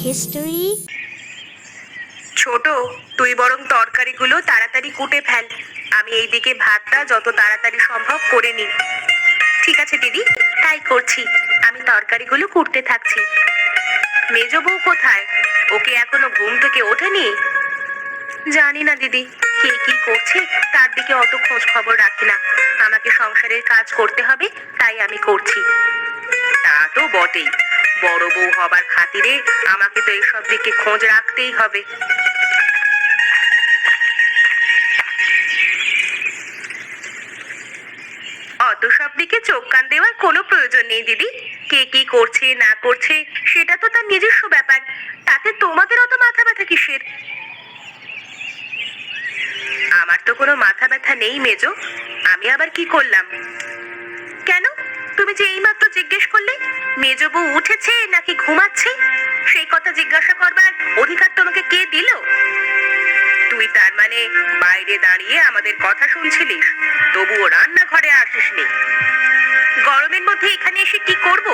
history. ছোট, তুই বরং তরকারিগুলো তাড়াতাড়ি কুটে ফেল। আমি এইদিকে ভাতটা যত তাড়াতাড়ি সম্ভব করে নিই। ঠিক আছে দিদি, তাই করছি। আমি তরকারিগুলো কুটতে থাকছি। মেজ বউ কোথায়? ওকে এখনো ঘুম থেকে ওঠেনি? জানি না দিদি, কে কি করছে তার দিকে অত খোঁজ খবর রাখি না। আমাকে সংসারের কাজ করতে হবে, তাই আমি করছি। তা তো বটেই, বড় বউ হবার খাতিরে আমাকে তো এসব দিকে খোঁজ রাখতেই হবে। অত সব দিকে চোখ কান দেওয়ার কোনো প্রয়োজন নেই দিদি। কে কি করছে না করছে সেটা তো তার নিজস্ব ব্যাপার। তাতে তোমাদের অত মাথা ব্যথা কিসের? আমার তো কোনো মাথা ব্যথা নেই মেজো। আমি আবার কি করলাম? কেন? তুমি যে এইমাত্র জিজ্ঞেস করলে মেজো বউ উঠেছে নাকি ঘুমাচ্ছে, সেই কথা জিজ্ঞাসা করবার অধিকার তোমাকে কে দিল? তুই তার মানে বাইরে দাঁড়িয়ে আমাদের কথা শুনছিলিস, তবুও রান্নাঘরে আসিসনি? গরমের মধ্যে এখানে এসে কি করব?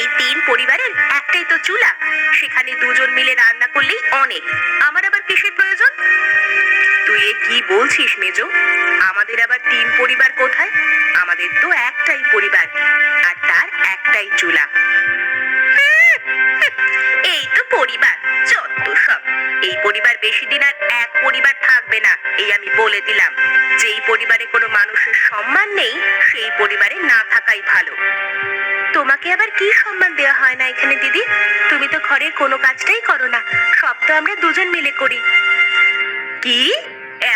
এই 3 পরিবারের একটাই তো চুলা, সেখানে দুজন মিলে রান্না করলেই অনেক। আমার আবার কিসের প্রয়োজন? তুই এ কি বলছিস মেজো? আমাদের আবার 3 পরিবার কোথায়? আমাদের তো একটাই পরিবার, আর তার একটাই চুলা। এই তো পরিবার, যত সব। এই পরিবার বেশি দিন আর এক পরিবার থাকবে না, এই আমি বলে দিলাম। যেই পরিবারে কোনো মানুষের সম্মান নেই, সেই পরিবারে না থাকাই ভালো। তোমাকে আবার কি সম্মান দেওয়া হয় না এখানে দিদি? তুমি তো ঘরের কোনো কাজটাই করো না, সব তো আমরা দুজন মিলে করি। কি?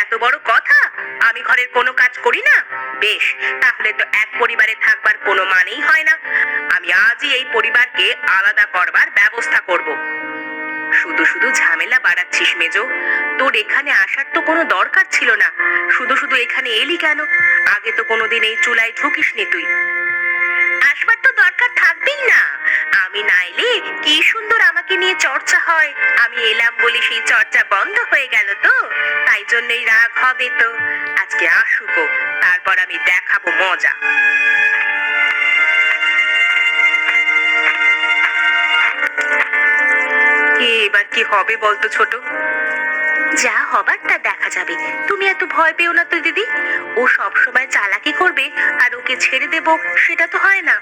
এত বড় কথা? আমি ঘরের কোনো কাজ করি না? বেশ, তাহলে তো এক পরিবারে থাকবার কোনো মানেই হয় না। আমি আজই এই পরিবারকে আলাদা করবার ব্যবস্থা করব। শুধু শুধু ঝামেলা বাড়াচ্ছিস মেজো। তোর এখানে আসার তো কোনো দরকার ছিল না। শুধু শুধু এখানে এলি কেন? আগে তো কোনোদিন এই চুলায় ঢুকিসনি তুই। আসবার তো দরকার থাকবেই না। আমি না এলে কি সুন্দর আমাকে নিয়ে চর্চা হয়। আমি এলাম বলে সেই চর্চা বন্ধ হয়ে গেল তো, তাই জন্যই রাগ হবে তো। আজকে আসুক, তারপর আমি দেখাবো মজা। এবার কি হবে বলতো ছোট? যা হবার তা দেখা যাবে। তুমি এত ভয় পেও না তো দিদি। ও সব সময় চালাকি করবে আর ওকে ছেড়ে দেব, সেটা তো হয় না।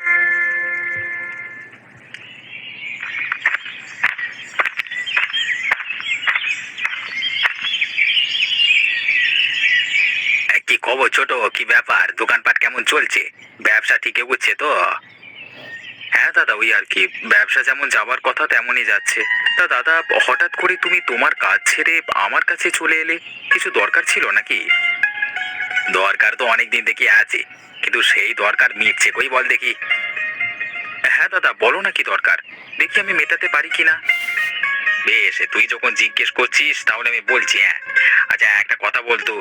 কি খবর ছোট? কি ব্যাপার? দোকানপাট কেমন চলছে? ব্যবসা ঠিক এগোচ্ছে তো? হ্যাঁ দাদা, ওই আর কি, ব্যবসা যেমন যাবার কথা তেমনই যাচ্ছে। তা দাদা, হঠাৎ করে তুমি তোমার কাজ ছেড়ে আমার কাছে চলে এলে, কিছু দরকার ছিল নাকি? দরকার তো অনেক দিন থেকে আছে, কিন্তু সেই দরকার মিটছে কই বল দেখি? হ্যাঁ দাদা, বলো না কি দরকার, দেখি আমি মেটাতে পারি কিনা। বেশ, তুই যখন জিজ্ঞেস করছিস তাহলে আমি বলছি। হ্যাঁ, আচ্ছা একটা কথা বলতো,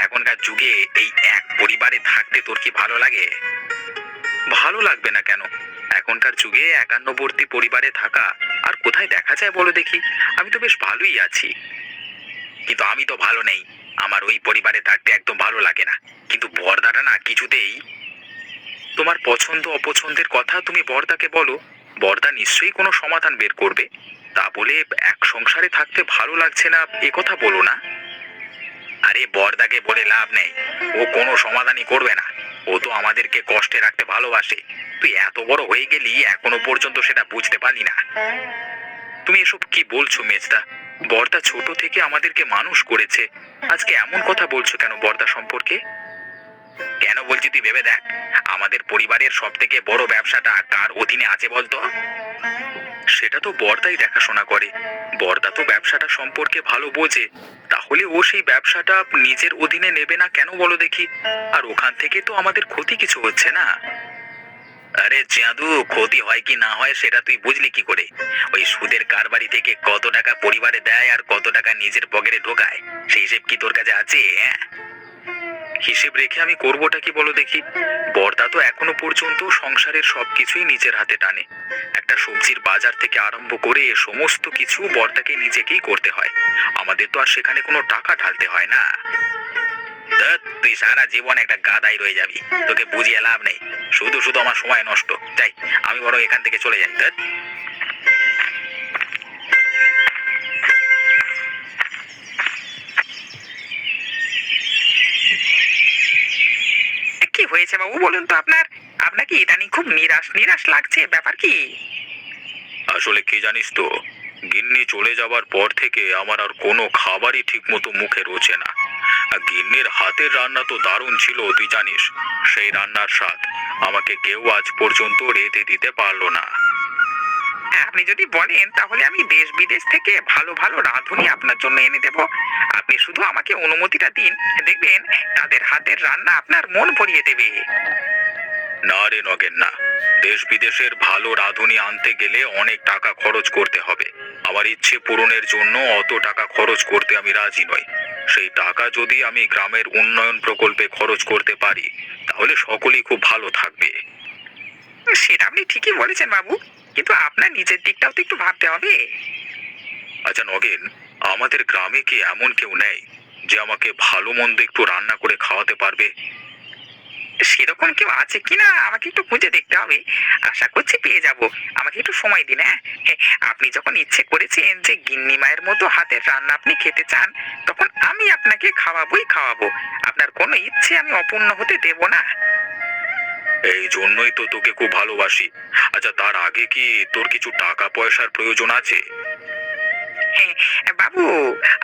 এখনকার যুগে এই এক পরিবারে থাকতে তোর কি ভালো লাগে? ভালো লাগবে না কেন? এখনকার যুগে একান্নবর্তী পরিবারে থাকা আর কোথায় দেখা যায় বলো দেখি? আমি তো বেশ ভালোই আছি। কিন্তু আমি তো ভালো নেই, আমার ওই পরিবারে থাকতে একদম ভালো লাগে না। কিন্তু বর্দাটা না কিছুতেই। তোমার পছন্দ অপছন্দের কথা তুমি বর্দাকে বলো, বর্দা নিশ্চয়ই কোনো সমাধান বের করবে। তা বলে এক সংসারে থাকতে ভালো লাগছে না এ কথা বলো না। আরে বর্দাকে বলে লাভ নেই, ও কোনো সমাধানই করবে না। ও তো আমাদেরকে কষ্টে রাখতে ভালোবাসে। তুই এত বড় হয়ে গেলি এখনো পর্যন্ত সেটা বুঝতে পারলি না। তুমি এসব কি বলছো মেজদা? বর্দা ছোট থেকে আমাদেরকে মানুষ করেছে, আজকে এমন কথা বলছো কেন বর্দা সম্পর্কে? কেন বলছি তুই ভেবে দেখ, আমাদের পরিবারের সব থেকে বড় ব্যবসাটা কার অধীনে আছে বলতো? সেটা তো বর্দাই দেখাশোনা করে। বর্দা তো ব্যবসাটা সম্পর্কে ভালো বোঝে, তাহলে ও সেই ব্যবসাটা নিজের অধীনে নেবে না কেন বলো দেখি? আর ওখান থেকে তো আমাদের ক্ষতি কিছু হচ্ছে না। আরে চাঁদু, ক্ষতি হয় কি না হয় সেটা তুই বুঝলি কি করে? ওই সুদের কারবারি থেকে কত টাকা পরিবারে দেয় আর কত টাকা নিজের পকেটে ঢোকায়, সেই হিসেব কি তোর কাছে আছে? হ্যাঁ, হিসেব রেখে আমি করবোটা কি বলো দেখি? বর্দা তো এখনো পর্যন্ত সংসারের সবকিছুই নিজের হাতে টানে। একটা সবজির বাজার থেকে আরম্ভ করে সমস্ত কিছু বর্দাকে নিজেকেই করতে হয়। আমাদের তো আর সেখানে কোনো টাকা ঢালতে হয় না। ধ্যাৎ, তুই সারা জীবন একটা গাধাই রয়ে যাবি, তোকে বুঝিয়ে লাভ নেই। শুধু শুধু আমার সময় নষ্ট। যাই, আমি বড় এখান থেকে চলে যাই। ধ্যাৎ। হয়েছে বাবু বলুন তো? আপনাকে ইদানিং খুব নিরাশ নিরাশ লাগছে, ব্যাপার কি? আসলে কি জানিস তো, গিন্নি চলে যাবার পর থেকে আমার আর কোনো খাবারই ঠিক মতো মুখে রোচে না। আর গিন্নির হাতের রান্না তো দারুণ ছিল, তুই জানিস। সেই রান্নার স্বাদ আমাকে কেউ আজ পর্যন্ত রেঁধে দিতে পারলো না। আপনি যদি বলেন তাহলে আমি দেশ বিদেশ থেকে ভালো ভালো রাঁধুনি আপনার জন্য এনে দেব। আপনি শুধু আমাকে অনুমতিটা দিন, দেখবেন তাদের হাতের রান্না আপনার মন ভরিয়ে দেবে। না রে নগেন, না। দেশ বিদেশের ভালো রাঁধুনি আনতে গেলে অনেক টাকা খরচ করতে হবে। আমার ইচ্ছে পূরণের জন্য অত টাকা খরচ করতে আমি রাজি নই। সেই টাকা যদি আমি গ্রামের উন্নয়ন প্রকল্পে খরচ করতে পারি, তাহলে সকলেই খুব ভালো থাকবে। সেটা আপনি ঠিকই বলেছেন বাবু, কিন্তু আপনার নিজের দিকটাও তো একটু ভাবতে হবে। আচ্ছা নগেন, আমাদের গ্রামে কি এমন কেউ নেই যে আমাকে ভালো মন্দ একটু রান্না করে খাওয়াতে পারবে? সেরকম কেউ আছে কিনা আমাকে একটু খুঁজে দেখতে হবে। আশা করছি পেয়ে যাব। আমাকে একটু সময় দিন। হ্যাঁ হ্যাঁ, আপনি যখন ইচ্ছে করেছেন যে গিন্নি মায়ের মতো হাতের রান্না আপনি খেতে চান, তখন আমি আপনাকে খাওয়াবোই খাওয়াবো। আপনার কোনো ইচ্ছে আমি অপূর্ণ হতে দেব না। এই জন্যই তো তোকে খুব ভালোবাসি। আচ্ছা, তার আগে কি তোর কিছু টাকা পয়সার প্রয়োজন আছে? হ্যাঁ বাবু,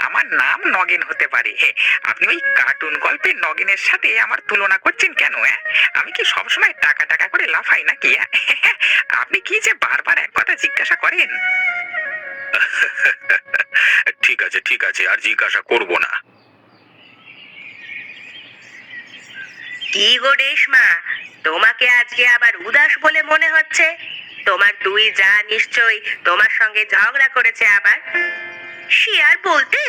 আমার নাম নগেন হতে পারে। হ্যাঁ, আপনি ওই কার্টুন গল্পের নগেনের সাথে আমার তুলনা করছেন কেন? হ্যাঁ, আমি কি সবসময় টাকা টাকা করে লাফাই নাকি? হ্যাঁ, আপনি কি যে বারবার এক কথা জিজ্ঞাসা করেন। ঠিক আছে ঠিক আছে, আর জিজ্ঞাসা করব না। কি গো রেশমা, তোমাকে আজকে আবার উদাস বলে মনে হচ্ছে। তোমার দুই যা নিশ্চয়ই তোমার সঙ্গে ঝগড়া করেছে আবার। সে আর বলতে,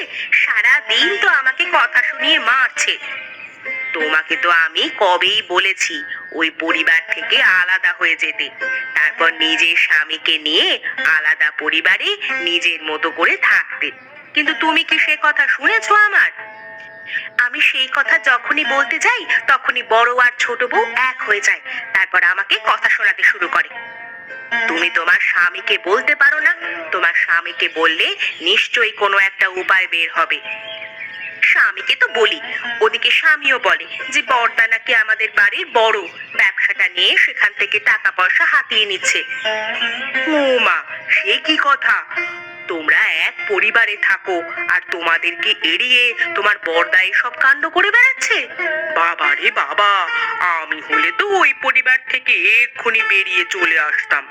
সারা দিন তো আমাকে কথা শুনিয়ে মারছে। তোমাকে তো আমি কবেই বলেছি ওই পরিবার থেকে আলাদা হয়ে যেতে, তারপর নিজের স্বামীকে নিয়ে আলাদা পরিবারে নিজের মতো করে থাকতে। কিন্তু তুমি কি সে কথা শুনেছো আমার? আমি সেই কথা যখনই বলতে যাই তখনই বড় আর ছোট বউ এক হয়ে যায়, তারপর আমাকে কথা শোনাতে শুরু করে। তুমি তোমার স্বামীকে বলতে পারো না? তোমার স্বামীকে বললে নিশ্চয়ই কোনো একটা উপায় বের হবে। স্বামীকে তো বলি, ওদিকে স্বামীও বলে যে বড়দা নাকি আমাদের বাড়ির বড়, ব্যবসাটা নিয়ে সেখান থেকে টাকা পয়সা হাতিয়ে নিচ্ছে। ও মা, সে কি কথা! তোমরা এক পরিবারে থাকো আর তোমাদেরকে এড়িয়ে তোমার বড়দা সব কাণ্ড করে বেড়াচ্ছে। বাবা রে বাবা, আমি হলে তো ওই পরিবার থেকে এক্ষুনি বেরিয়ে চলে আসতাম।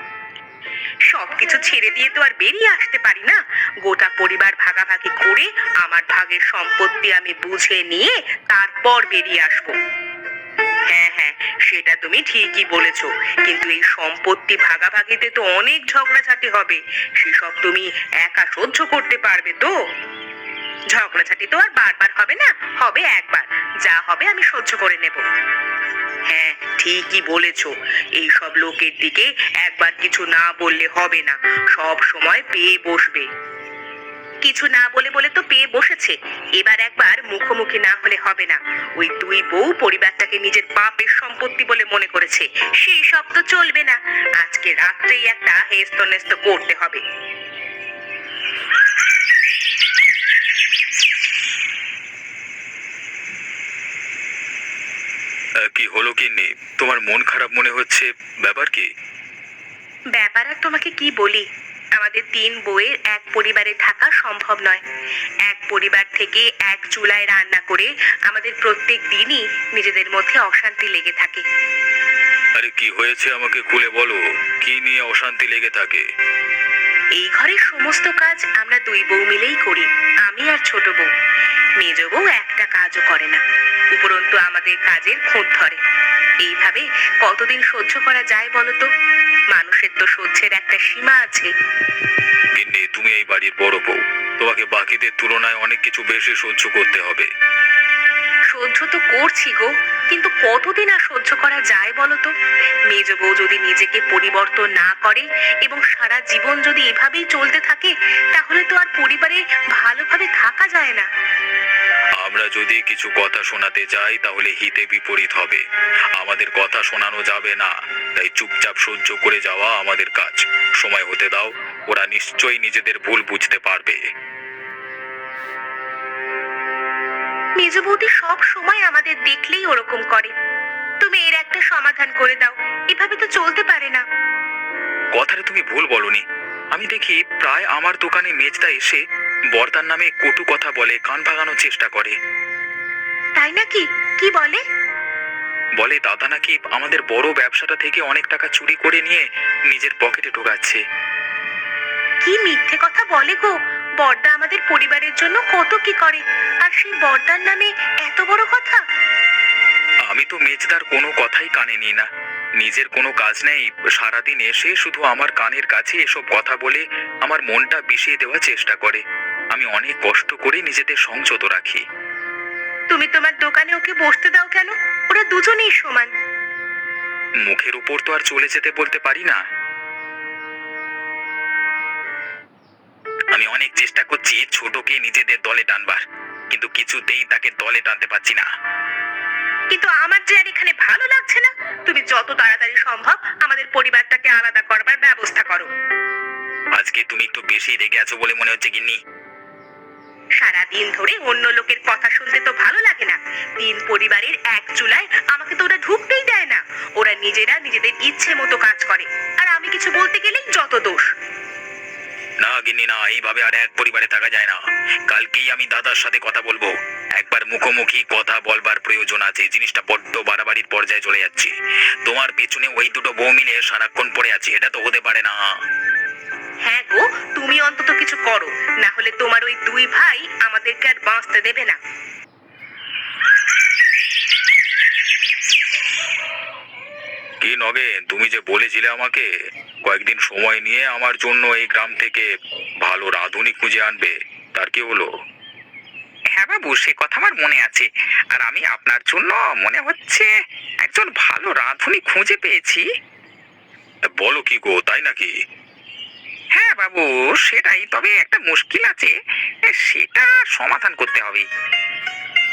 সবকিছু ছেড়ে দিয়ে তো আর বেরিয়ে আসতে পারি না। গোটা পরিবার ভাগাভাগি করে আমার ভাগের সম্পত্তি আমি বুঝে নিয়ে তারপর বেরিয়ে আসবো। হ্যাঁ হ্যাঁ, সেটা তুমি ঠিকই বলেছো, কিন্তু এই সম্পত্তি ভাগাভাগিতে তো অনেক ঝগড়াঝাটি হবে। সেসব তুমি একা সহ্য করতে পারবে তো? ঝগড়াঝাটি তো আর বারবার হবে না, হবে একবার। যা হবে আমি সহ্য করে নেব। হ্যাঁ, ঠিকই বলেছো। এই সব লোকের দিকে একবার কিছু না বললে হবে না, সব সময় পেয়ে বসবে। কিছু না বলে বলে তো পেয়ে বসেছে, এবার একবার মুখোমুখি না হলে হবে না। ওই দুই বউ পরিবারটাকে নিজের বাপের সম্পত্তি বলে মনে করেছে, সেই সব তো চলবে না। আজকে রাত্রেই একটা হেস্তনেস্ত করতে হবে। কি হলো গিন্নি, তোমার মন খারাপ মনে হচ্ছে, ব্যাপার কি? ব্যাপার আর তোমাকে কি বলি, আমাদের তিন বউয়ের এক পরিবারে থাকা সম্ভব নয়। এক পরিবার থেকে এক চুলায় রান্না করে আমাদের প্রত্যেক দিনই নিজেদের মধ্যে অশান্তি লেগে থাকে। আরে কি হয়েছে আমাকে খুলে বলো, কি নিয়ে অশান্তি লেগে থাকে? এই ঘরের সমস্ত কাজ আমরা দুই বউ মিলেই করি, আমি আর ছোট বউ। মেজ বউ একটা কাজও করে না, উপরন্তু আমাদের কাজের খুঁত ধরে। এইভাবে কতদিন সহ্য করা যায় বলো তো? মানুষের তো সহ্যের একটা সীমা আছে। গিন্নি, তুমি এই বাড়ির বড় বউ, তোমাকে বাকিদের তুলনায় অনেক কিছু বেশি সহ্য করতে হবে। সহ্য তো করছি গো, কিন্তু কতদিন আর সহ্য করা যায় বলো তো? মেজ বউ যদি নিজেকে পরিবর্তন না করে এবং সারা জীবন যদি এভাবেই চলতে থাকে, তাহলে তো আর পরিবারে ভালোভাবে থাকা যায় না। আমরা যদি কিছু কথা শোনাতে যাই তাহলে হিতে বিপরীত হবে। আমাদের কথা শোনানো যাবে না, তাই চুপচাপ সহ্য করে যাওয়া আমাদের কাজ। সময় হতে দাও, ওরা নিশ্চয়ই নিজেদের ভুল বুঝতে পারবে। মেজ বৌদি সব সময় আমাদের দেখলেই ওরকম করে। তুমি এর একটা একটা সমাধান করে দাও। এভাবে তো চলতে পারে না। কথাটা তুমি ভুল বলনি। আমি দেখি প্রায় আমার দোকানে মেজদা এসে বর্দার নামে কটু কথা বলে, কান ভাঙানোর চেষ্টা করে। তাই নাকি? কি বলে? বলে দাদা নাকি আমাদের বড় ব্যবসাটা থেকে অনেক টাকা চুরি করে নিয়ে নিজের পকেটে ঢোকাচ্ছে। কি মিথ্যে কথা বলে গো! বড়দা আমাদের পরিবারের জন্য কত কি করে, আর সেই বড়দার নামে এত বড় কথা! আমি তো মেজদার কোনো কথাই কানে নিই না। নিজের কোনো কাজ নেই, সারাদিন এসে শুধু আমার কানের কাছে এসব কথা বলে আমার মনটা বিষিয়ে দেওয়ার চেষ্টা করে। আমি অনেক কষ্ট করে নিজেদের সংযত রাখি। তুমি তোমার দোকানে ওকে বসতে দাও কেন? ওরা দুজনেই সমান। মুখের উপর তো আর চলে যেতে বলতে পারি না। আমি অনেক চেষ্টা করছি ছোটকে নিজেদের দলে টানবার, কিন্তু কিছুতেই তাকে দলে টানতে পারছি না। কিন্তু আমার যে আর এখানে ভালো লাগছে না। তুমি যত তাড়াতাড়ি সম্ভব আমাদের পরিবারটাকে আলাদা করবার ব্যবস্থা করো। আজকে তুমি একটু বেশি রেগে আছো বলে মনে হচ্ছে গিন্নি। সারাদিন ধরে অন্য লোকের কথা শুনতে তো ভালো লাগে না। তিন পরিবারের এক চুলায় আমাকে তো ওরা ঢুকতেই দেয় না। ওরা নিজেরা নিজেদের ইচ্ছে মতো কাজ করে, আর আমি কিছু বলতে গেলেই যত দোষ। না গিন্নি না, এইভাবে আর এক পরিবারে থাকা যায় না। কালকেই আমি দাদার সাথে কথা বলবো। একবার মুখোমুখি কথা বলবার প্রয়োজন আছে। জিনিসটা বড্ড বাড়াবাড়ির পর্যায়ে চলে যাচ্ছে। তোমার পেছনে ওই দুটো বউ মিলে সারাক্ষণ পড়ে আছে, এটা তো হতে পারে না। হ্যাঁ গো, তুমি অন্তত কিছু করো, না হলে তোমার ওই দুই ভাই আমাদেরকে আর বাঁচতে দেবে না। কি নগেন, তুমি যে বলেছিলে আমাকে কয়েকদিন সময় নিয়ে আমার জন্য এই গ্রাম থেকে ভালো রাঁধুনি খুঁজে আনবে, তার কি হলো? হ্যাঁ বাবু, সে কথা আমার মনে আছে। আর আমি আপনার জন্য মনে হচ্ছে একজন ভালো রাঁধুনি খুঁজে পেয়েছি। বলো কি গো, তাই নাকি? হ্যাঁ বাবু, সেটাই। তবে একটা মুশকিল আছে, সেটা সমাধান করতে হবে।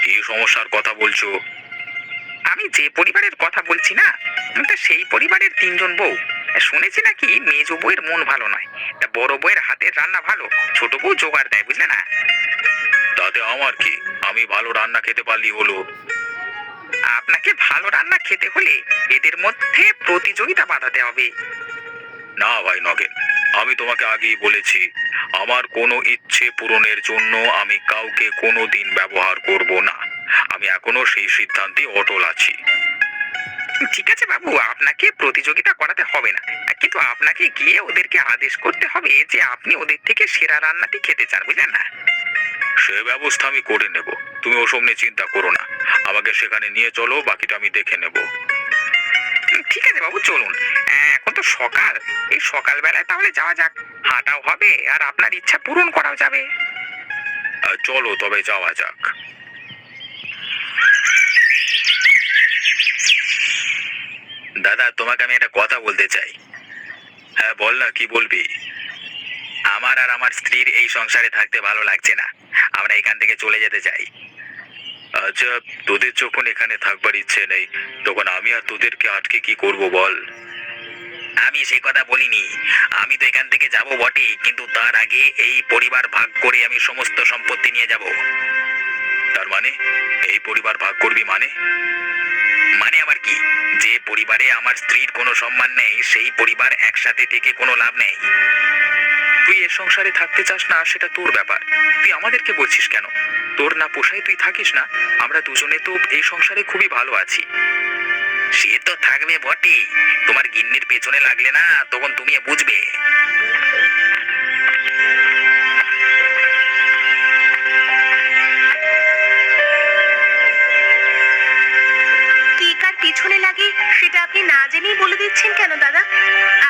কি সমস্যার কথা বলছো? আমি যে পরিবারের কথা বলছি না, তা সেই পরিবারের তিনজন বউ। শুনেছি নাকি মেজ বউয়ের মন ভালো নয়, তা বড় বউয়ের হাতের রান্না ভালো, ছোট বউ জোগাড় দেয়, বুঝলে না? তাতে আমার কি? আমি ভালো রান্না খেতে পারলি হলো। আপনাকে ভালো রান্না খেতে হলে এদের মধ্যে প্রতিযোগিতা বাঁধাতে হবে। না ভাই নগেন, আমি তোমাকে আগেই বলেছি আমার কোনো ইচ্ছে পূরণের জন্য আমি কাউকে কোনো দিন ব্যবহার করব না। আমি এখনো সেই সিদ্ধান্তে অটল আছি। ঠিক আছে বাবু, আপনাকে প্রতিযোগিতা করাতে হবে না, কিন্তু আপনাকে গিয়ে ওদেরকে আদেশ করতে হবে যে আপনি ওদের থেকে সেরা রান্নাটি খেতে চান, বুঝলেন না? সে ব্যবস্থা আমি করে নেব, তুমি ওসব নিয়ে চিন্তা করো না। আমাকে সেখানে নিয়ে চলো, বাকিটা আমি দেখে নেব। ঠিক আছে বাবু, চলুন। এখন তো সকাল, এই সকালবেলায় তাহলে যাওয়া যাক। হাঁটাও হবে আর আপনার ইচ্ছা পূরণ করাও যাবে। চলো তবে যাওয়া যাক। দাদা, তোমাকে আমি একটা কথা বলতে চাই। হ্যাঁ বল না, কি বলবি? আমার আর আমার স্ত্রীর এই সংসারে থাকতে ভালো লাগছে না, আমরা এখান থেকে চলে যেতে চাই। আচ্ছা, তোদের যখন এখানে থাকবার ইচ্ছে নেই, তখন আমি আর তোদেরকে আটকে কি করব বল? আমি সেই কথা বলিনি। আমি তো এখান থেকে যাব বটে, কিন্তু তার আগে এই পরিবার ভাগ করে আমি সমস্ত সম্পত্তি নিয়ে যাব। তার মানে এই পরিবার ভাগ করবি মানে? মানে আবার কি? যে পরিবারে আমার স্ত্রীর কোনো সম্মান নেই, সেই পরিবার একসাথে থেকে কোনো লাভ নেই। তুই এ সংসারে থাকতে চাস না, সেটা তোর ব্যাপার। তুই আমাদেরকে বলছিস কেন? তোর না পোষায় তুই থাকিস না। আমরা দুজনে তো এই সংসারে খুবই ভালো আছি। সে তো থাকবে বটে, তোমার গিন্নির পেছনে লাগলে না তখন তুমি বুঝবে। কে কার পিছনে লাগে সেটা আপনি না জেনেই বলে দিচ্ছেন কেন দাদা?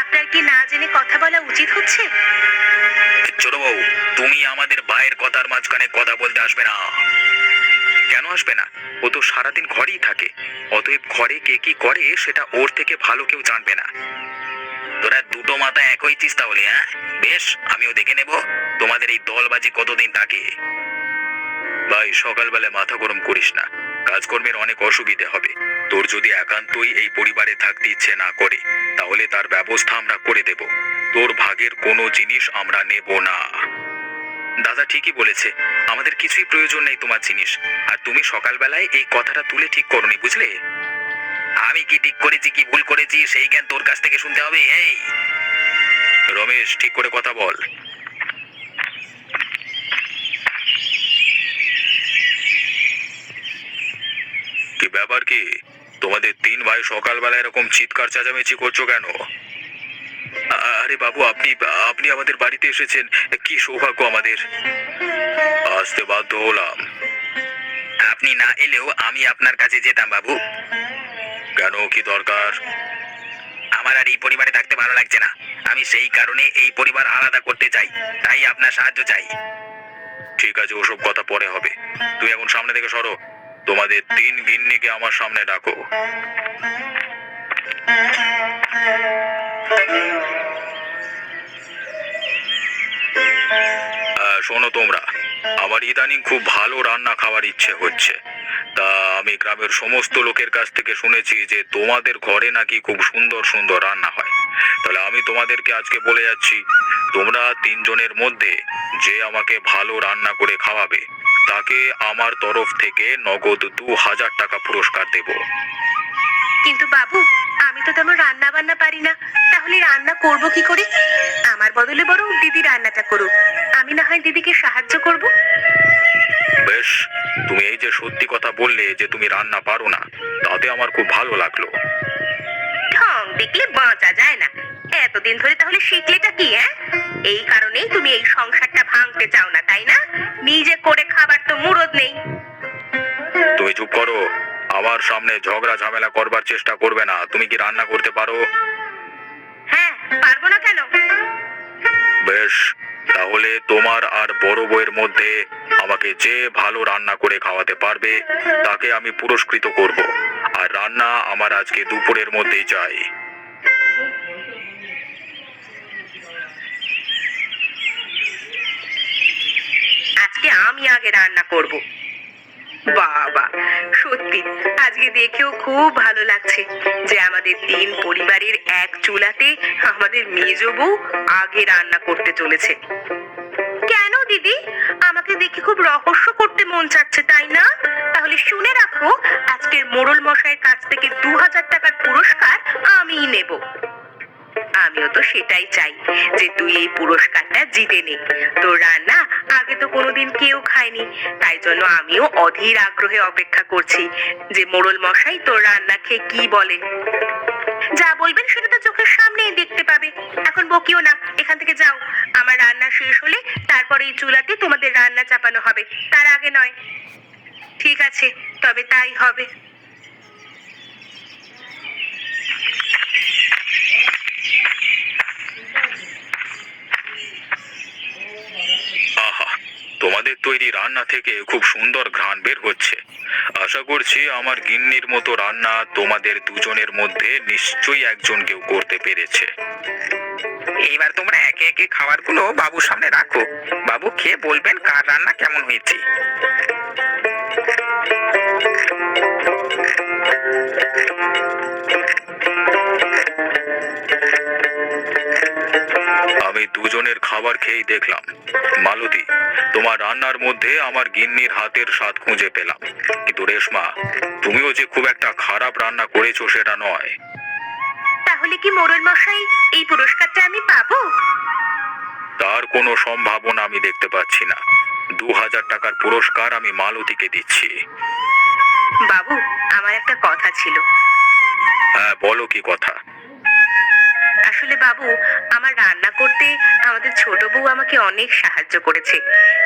আপনার কি না জেনে কথা বলা উচিত হচ্ছে? ছোট বউ, তুমি আমাদের ভাইয়ের কথার মাঝখানে কথা বলতে আসবে না। কেন আসবে না? ও তো সারাদিন ঘরেই থাকে। অতএব ঘরে কে কি করে সেটা ওর থেকে ভালো কেউ জানবে না। তোরা দুটো মাথা এক হইছিস তাহলে? হ্যাঁ বেশ, আমিও দেখে নেব তোমাদের এই দলবাজি কতদিন থাকে। ভাই, সকালবেলায় মাথা গরম করিস না। কাজকর্মের অনেক অসুবিধে হবে। তোর যদি একান্তই এই পরিবারে থাকতে ইচ্ছে না করে, তাহলে তার ব্যবস্থা আমরা করে দেব। তোর ভাগের কোনো জিনিস আমরা নেব না। দাদা ঠিকই বলেছে, আমাদের কিছুই প্রয়োজন নেই তোমার জিনিস। আর তুমি সকালবেলায় এই কথাটা তুলে ঠিক করনি, বুঝলে? আমি কি ঠিক করেছি কি ভুল করেছি সেই জ্ঞান তোর কাছ থেকে শুনতে হবে। এই রমেশ, ঠিক করে কথা বল। কি ব্যাপার কি? তোমাদের তিন ভাই সকালবেলা এরকম চিৎকার চেঁচামেচি করছো কেন? আরে বাবু, আপনি আপনি আমাদের বাড়িতে এসেছেন, কি সৌভাগ্য আমাদের। আসতে বাধ্য হলাম। আপনি না এলেও আমি আপনার কাছে যেতাম বাবু। কেন, কি দরকার? আমার আর এই পরিবারে থাকতে ভালো লাগছে না। আমি সেই কারণে এই পরিবার আলাদা করতে চাই, তাই আপনার সাহায্য চাই। ঠিক আছে, ওসব কথা পরে হবে। তুই এখন সামনে থেকে সরো। তোমাদের তিন গিন্নিকে আমার সামনে ডাকো। শোনো তোমরা, আমার ইদানিং খুব ভালো রান্না খাওয়ার ইচ্ছে হচ্ছে। তা আমি গ্রামের সমস্ত লোকের কাছ থেকে শুনেছি যে তোমাদের ঘরে নাকি খুব সুন্দর সুন্দর রান্না হয়। তাহলে আমি তোমাদেরকে আজকে বলে যাচ্ছি, তোমরা তিনজনের মধ্যে যে আমাকে ভালো রান্না করে খাওয়াবে তাকে আমার তরফ থেকে নগদ 2000 টাকা পুরস্কার দেব। কিন্তু বাবু, আমি তো তেমন রান্না বান্না পারি না, তাহলে রান্না করব কি করে? আমার বদলে বরং দিদি রান্নাটা করুক, আমি না হয় দিদিকে সাহায্য করব। বেশ, তুমি এই যে সত্যি কথা বললে যে তুমি রান্না পারো না, তাতে আমার খুব ভালো লাগলো। ঢং দেখলে বাঁচা যায় না। এতদিন ধরে তাহলে শিখলেটা কি? এই কারণেই তুমি এই সংসারটা ভাঙতে চাও না, তাই না? নিজে করে খাবার তো মুরদ নেই। তুমি চুপ করো। আমার সামনে ঝগড়া ঝামেলা করবার চেষ্টা করবে না। তুমি কি রান্না করতে পারো? হ্যাঁ, পারবো না কেন? বেশ, তাহলে তোমার আর বড় বউয়ের মধ্যে আমাকে যে ভালো রান্না করে খাওয়াতে পারবে তাকে আমি পুরস্কৃত করব। আর রান্না আমার আজকে দুপুরের মধ্যেই চাই। আজকে আমি আগে রান্না করব। বাবা, সত্যি আজকে দেখেও খুব ভালো লাগছে যে আমাদের তিন পরিবারের এক চুলাতে আমাদের মেজ বউ আগে রান্না করতে চলেছে। কেন দিদি, আমাকে দেখে খুব রহস্য করতে মন চাচ্ছে, তাই না? তাহলে শুনে রাখো, আজকের মোড়ল মশাইয়ের কাছ থেকে 2000 টাকার পুরস্কার আমিই নেব। আমিও তো সেটাই চাই যে তুই এই পুরস্কারটা জিতে নে। তোর রান্না আগে তো কোনোদিন কেউ খায়নি, তাই জন্য আমিও অধীর আগ্রহে অপেক্ষা করছি যে মোড়ল মশাই তোর রান্না খেয়ে কি বলেন। যা বলবেন সেটা তো চোখের সামনেই দেখতে পাবে। এখন বকিও না, এখান থেকে যাও। আমার রান্না শেষ হলে তারপর এই চুলাতে তোমাদের রান্না চাপানো হবে, তার আগে নয়। ঠিক আছে, তবে তাই হবে। আহা, তোমাদের তৈরি রান্না থেকে খুব সুন্দর ঘ্রাণ বের হচ্ছে। আশা করছি আমার গিন্নির মতো রান্না তোমাদের দুজনের মধ্যে নিশ্চয়ই একজন কেউ করতে পেরেছে। এইবার তোমরা একে একে খাবারগুলো বাবুর সামনে রাখো। বাবু খেয়ে বলবেন কার রান্না কেমন হয়েছে। আমি দুজনের খাবার খেয়েই দেখলাম, মালতী, তোমার রান্নার মধ্যে আমার গিন্নির হাতের স্বাদ খুঁজে পেলাম। কিন্তু রেশমা, তুমিও যে খুব একটা খারাপ রান্না করেছো সেটা নয়। তাহলে কি মোড়ল মশাই এই পুরস্কারটা আমি পাবো? তার কোনো সম্ভাবনা আমি দেখতে পাচ্ছি না। 2000 টাকার পুরস্কার আমি মালতীকে দিচ্ছি। বাবু, আমার একটা কথা ছিল। হ্যাঁ, বলো কি কথা? আসলে বাবু, আমার রান্না করতে আমাদের ছোট বউ আমাকে অনেক সাহায্য করেছে,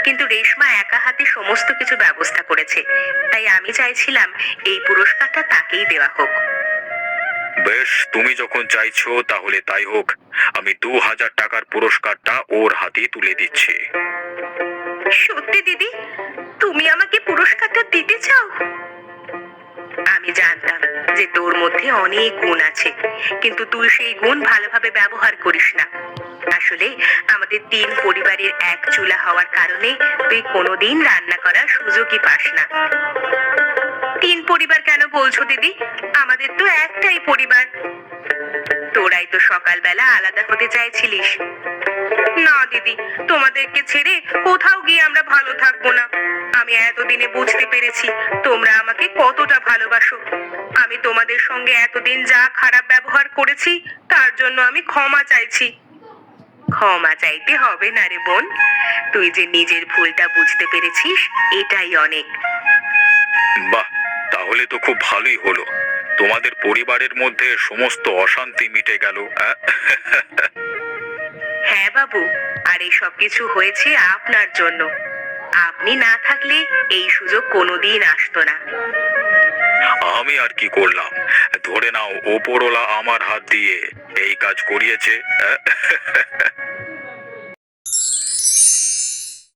কিন্তু রেশমা একা হাতে সমস্ত কিছু ব্যবস্থা করেছে। তাই আমি চাইছিলাম এই পুরস্কারটা তাকেই দেওয়া হোক। বেশ, তুমি যখন চাইছো তাহলে তাই হোক। আমি 2000 টাকার পুরস্কারটা ওর হাতে তুলে দিচ্ছি। সত্যি দিদি, তুমি আমাকে পুরস্কারটা দিতে চাও? আমি জানতাম যে তোর মধ্যে অনেক গুণ আছে, কিন্তু তুই সেই গুণ ভালোভাবে ব্যবহার করিস না। আসলে আমাদের তিন পরিবারের এক চুলা হওয়ার কারণে তুই কোনোদিন রান্না করার সুযোগই পাস না। তিন পরিবার কেন বলছো দিদি? আমাদের তো একটাই পরিবার। তোরাই তো সকালবেলা আলাদা হতে চাইছিলিস। না দিদি, তোমাদেরকে ছেড়ে কোথাও গিয়ে আমরা ভালো থাকবো না। আমি এতদিনে বুঝতে পেরেছি তোমরা আমাকে কতটা ভালোবাসো। আমি তোমাদের সঙ্গে এতদিন যা খারাপ ব্যবহার করেছি তার জন্য আমি ক্ষমা চাইছি। ক্ষমা চাইতে হবে না রে বোন, তুই যে নিজের ভুলটা বুঝতে পেরেছিস এটাই অনেক। বাহ, তাহলে তো খুব ভালোই হলো। তোমাদের পরিবারের মধ্যে সমস্ত অশান্তি মিটে গেল। হ্যাঁ বাবু, আর এই সব কিছু হয়েছে আপনার জন্য। আপনি না থাকলে এই সুযোগ কোনোদিন আসতো না। আমি আর কি করলাম, ধরে নাও ওপরওয়ালা আমার হাত দিয়ে এই কাজ করিয়েছে।